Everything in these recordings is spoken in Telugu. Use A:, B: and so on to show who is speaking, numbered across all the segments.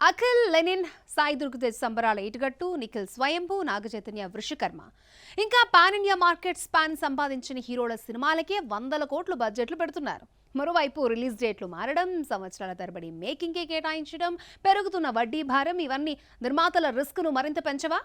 A: అఖిల్, లెనిన్, సాయి దుర్గతేజ్ సంబరాల ఇటుగట్టు, నిఖిల్ స్వయంభూ, నాగచైతన్య వృషకర్మ. ఇంకా పాన్ ఇండియా మార్కెట్ స్పాన్ సంపాదించిన హీరోల సినిమాలకే 100 కోట్లు బడ్జెట్లు పెడుతున్నారు. మరోవైపు రిలీజ్ డేట్లు మారడం, సంవత్సరాల తరబడి మేకింగ్కే కేటాయించడం, పెరుగుతున్న వడ్డీ భారం ఇవన్నీ నిర్మాతల రిస్క్ను మరింత పెంచవా?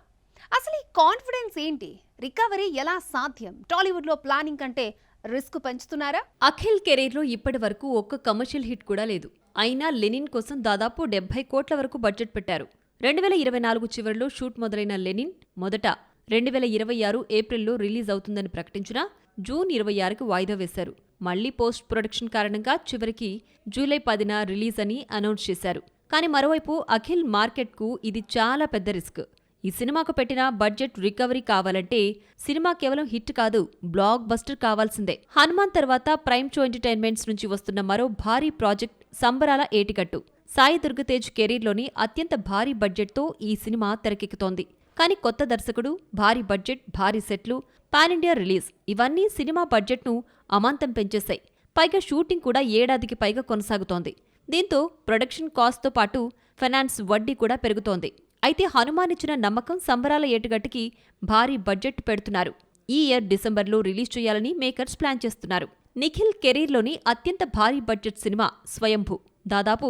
A: అసలు ఈ కాన్ఫిడెన్స్ ఏంటి? రికవరీ ఎలా సాధ్యం? టాలీవుడ్లో ప్లానింగ్ కంటే రిస్క్ పెంచుతున్నారా?
B: అఖిల్ కెరీర్లో ఇప్పటి వరకు ఒక్క కమర్షియల్ హిట్ కూడా లేదు. అయినా లెనిన్ కోసం దాదాపు 70 కోట్ల వరకు బడ్జెట్ పెట్టారు. 2024 చివరిలో షూట్ మొదలైన లెనిన్ మొదట 2026 ఏప్రిల్లో రిలీజ్ అవుతుందని ప్రకటించినా జూన్ 26కి వాయిదా వేశారు. మళ్లీ పోస్ట్ ప్రొడక్షన్ కారణంగా చివరికి జూలై 10న రిలీజ్ అని అనౌన్స్ చేశారు. కానీ మరోవైపు అఖిల్ మార్కెట్కు ఇది చాలా పెద్ద రిస్క్. ఈ సినిమాకు పెట్టిన బడ్జెట్ రికవరీ కావాలంటే సినిమా కేవలం హిట్ కాదు, బ్లాక్ బస్టర్ కావాల్సిందే. హనుమాన్ తర్వాత ప్రైమ్ షో ఎంటర్టైన్మెంట్స్ నుంచి వస్తున్న మరో భారీ ప్రాజెక్ట్ సంబరాల ఏటికట్టు. సాయి దుర్గతేజ్ కెరీర్లోని అత్యంత భారీ బడ్జెట్తో ఈ సినిమా తెరకెక్కుతోంది. కానీ కొత్త దర్శకుడు, భారీ బడ్జెట్, భారీ సెట్లు, పాన్ ఇండియా రిలీజ్ ఇవన్నీ సినిమా బడ్జెట్ను అమాంతం పెంచేశాయి. పైగా షూటింగ్ కూడా ఏడాదికి పైగా కొనసాగుతోంది. దీంతో ప్రొడక్షన్ కాస్ట్తో పాటు ఫైనాన్స్ వడ్డీ కూడా పెరుగుతోంది. అయితే హనుమాన్ ఇచ్చిన నమ్మకం సంబరాల ఏటుగట్టుకి భారీ బడ్జెట్ పెడుతున్నారు. ఈ ఇయర్ డిసెంబర్లో రిలీజ్ చేయాలని మేకర్స్ ప్లాన్ చేస్తున్నారు. నిఖిల్ కెరీర్లోని అత్యంత భారీ బడ్జెట్ సినిమా స్వయంభూ. దాదాపు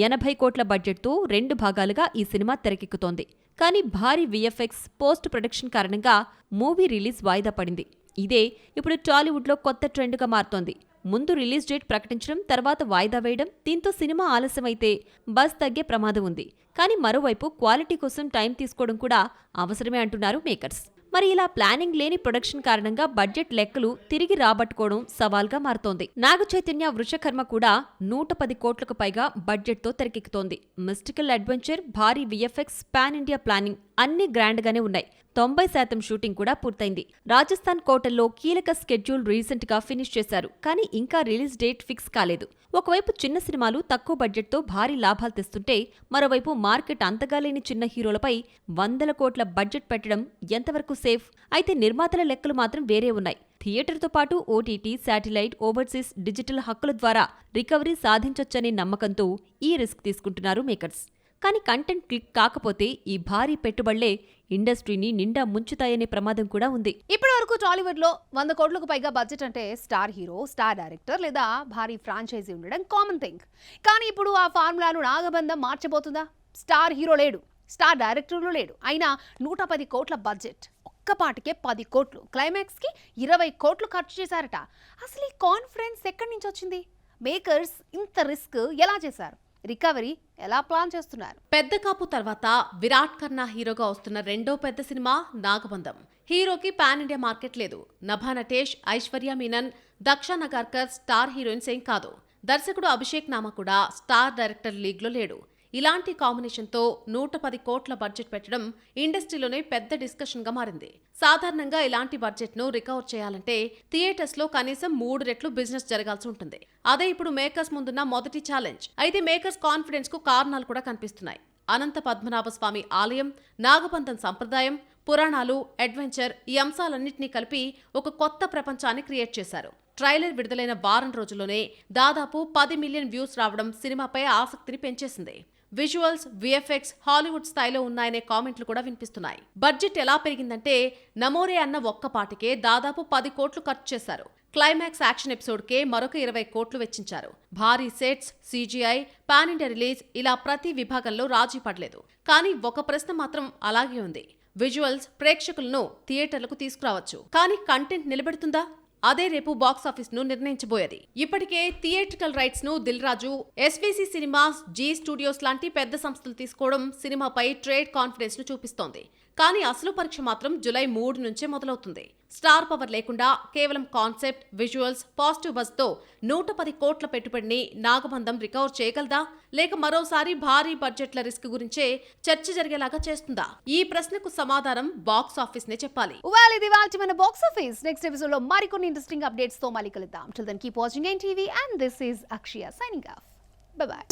B: 80 కోట్ల బడ్జెట్తో 2 భాగాలుగా ఈ సినిమా తెరకెక్కుతోంది. కానీ భారీ విఎఫ్ఎక్స్, పోస్ట్ ప్రొడక్షన్ కారణంగా మూవీ రిలీజ్ వాయిదా పడింది. ఇదే ఇప్పుడు టాలీవుడ్లో కొత్త ట్రెండ్గా మారుతోంది. ముందు రిలీజ్ డేట్ ప్రకటించడం, తర్వాత వాయిదా వేయడం. దీంతో సినిమా ఆలస్యమైతే బజ్ తగ్గే ప్రమాదం ఉంది. కానీ మరోవైపు క్వాలిటీ కోసం టైం తీసుకోవడం కూడా అవసరమే అంటున్నారు మేకర్స్. మరి ఇలా ప్లానింగ్ లేని ప్రొడక్షన్ కారణంగా బడ్జెట్ లెక్కలు తిరిగి రాబట్టుకోవడం సవాల్గా మారుతోంది. నాగచైతన్య వృషకర్మ కూడా 110 కోట్లకు పైగా బడ్జెట్తో తెరకెక్కుతోంది. మిస్టికల్ అడ్వెంచర్, భారీ విఎఫ్ఎక్స్, పాన్ ఇండియా ప్లానింగ్ అన్ని గ్రాండ్గానే ఉన్నాయి. 90% షూటింగ్ కూడా పూర్తయింది. రాజస్థాన్ కోటల్లో కీలక స్కెడ్యూల్ రీసెంట్ గా ఫినిష్ చేశారు. కానీ ఇంకా రిలీజ్ డేట్ ఫిక్స్ కాలేదు. ఒకవైపు చిన్న సినిమాలు తక్కువ బడ్జెట్తో భారీ లాభాలు తెస్తుంటే, మరోవైపు మార్కెట్ అంతగా లేని చిన్న హీరోలపై 100 కోట్ల బడ్జెట్ పెట్టడం ఎంతవరకు సేఫ్? అయితే నిర్మాతల లెక్కలు మాత్రం వేరే ఉన్నాయి. థియేటర్తో పాటు ఓటీటీ, శాటిలైట్, ఓవర్సీస్ డిజిటల్ హక్కుల ద్వారా రికవరీ సాధించొచ్చనే నమ్మకంతో ఈ రిస్క్ తీసుకుంటున్నారు మేకర్స్. కానీ కంటెంట్ క్లిక్ కాకపోతే ఈ భారీ పెట్టుబడులే ఇండస్ట్రీని నిండా ముంచుతాయనే ప్రమాదం కూడా ఉంది.
A: ఇప్పటి వరకు టాలీవుడ్ లో 100 కోట్లకు పైగా బడ్జెట్ అంటే స్టార్ హీరో, స్టార్ డైరెక్టర్ లేదా భారీ ఫ్రాంచైజీ ఉండడం కామన్ థింగ్. కానీ ఇప్పుడు ఆ ఫార్ములాను నాగబంధం మార్చబోతుందా? స్టార్ హీరో లేడు, స్టార్ డైరెక్టర్లు లేడు, అయినా 110 కోట్ల బడ్జెట్. ఒక్కపాటికే 10 కోట్లు, క్లైమాక్స్ కి 20 కోట్లు ఖర్చు చేశారట. అసలు ఈ కాన్ఫిడెన్స్ ఎక్కడి నుంచి వచ్చింది? మేకర్స్ ఇంత రిస్క్ ఎలా చేశారు? రికవరీ ఎలా ప్లాన్ చేస్తున్నారు?
C: పెద్ద కాపు తర్వాత విరాట్ ఖన్నా హీరోగా వస్తున్న రెండో పెద్ద సినిమా నాగబంధం. హీరోకి పాన్ ఇండియా మార్కెట్ లేదు. నభా నటేష్, ఐశ్వర్య మీనన్, దక్ష నగార్కర్ స్టార్ హీరోయిన్స్ ఏం కాదు. దర్శకుడు అభిషేక్ నామా కూడా స్టార్ డైరెక్టర్ లీగ్లో లేడు. ఇలాంటి కాంబినేషన్తో 110 కోట్ల బడ్జెట్ పెట్టడం ఇండస్ట్రీలోనే పెద్ద డిస్కషన్గా మారింది. సాధారణంగా ఇలాంటి బడ్జెట్ను రికవర్ చేయాలంటే థియేటర్స్లో కనీసం 3 రెట్లు బిజినెస్ జరగాల్సి ఉంటుంది. అదే ఇప్పుడు మేకర్స్ ముందున్న మొదటి ఛాలెంజ్. అయితే మేకర్స్ కాన్ఫిడెన్స్కు కారణాలు కూడా కనిపిస్తున్నాయి. అనంత పద్మనాభ స్వామి ఆలయం, నాగబంధం సంప్రదాయం, పురాణాలు, అడ్వెంచర్ ఈ అంశాలన్నింటినీ కలిపి ఒక కొత్త ప్రపంచాన్ని క్రియేట్ చేశారు. ట్రైలర్ విడుదలైన వారం రోజుల్లోనే దాదాపు 10 మిలియన్ వ్యూస్ రావడం సినిమాపై ఆసక్తిని పెంచేసింది. విజువల్స్, విఎఫ్ఎక్స్ హాలీవుడ్ స్థాయిలో ఉన్నాయనే కామెంట్లు కూడా వినిపిస్తున్నాయి. బడ్జెట్ ఎలా పెరిగిందంటే నమోరే అన్న ఒక్క పాటికే దాదాపు 10 కోట్లు ఖర్చు చేశారు. క్లైమాక్స్ యాక్షన్ ఎపిసోడ్కే మరొక 20 కోట్లు వెచ్చించారు. భారీ sets, CGI, pan India release ఇలా ప్రతి విభాగంలో రాజీ పడలేదు. కానీ ఒక ప్రశ్న మాత్రం అలాగే ఉంది. విజువల్స్ ప్రేక్షకులను థియేటర్లకు తీసుకురావచ్చు, కానీ కంటెంట్ నిలబెడుతుందా? అదే రేపు బాక్సాఫీస్ ను నిర్ణయించబోయేది. ఇప్పటికే థియేట్రికల్ రైట్స్ ను Dil Raju, SVC cinemas, G studios లాంటి పెద్ద సంస్థలు తీసుకోవడం సినిమాపై ట్రేడ్ కాన్ఫిడెన్స్ ను చూపిస్తోంది. కానీ అసలు పరీక్ష మాత్రం జూలై 3 నుంచే మొదలవుతుంది. స్టార్ పవర్ లేకుండా కేవలం కాన్సెప్ట్, విజువల్స్, పాజిటివ్ బజ్ తో 110 కోట్ల పెట్టుబడిని నాగబంధం రికవర్ చేయగలదా? లేక మరోసారి భారీ బడ్జెట్ల రిస్క్ గురించే చర్చ జరిగేలాగా చేస్తుందా? ఈ ప్రశ్నకు సమాధానం బాక్స్ ఆఫీస్ నే చెప్పాలి.
A: ఇది వాల్టి మన బాక్స్ ఆఫీస్. నెక్స్ట్ ఎపిసోడ్ లో మరికొన్ని ఇంట్రెస్టింగ్ అప్డేట్స్ తో మళ్ళీ కలుద్దాం. Till then keep watching NTV and this is Akshaya signing off. Bye bye.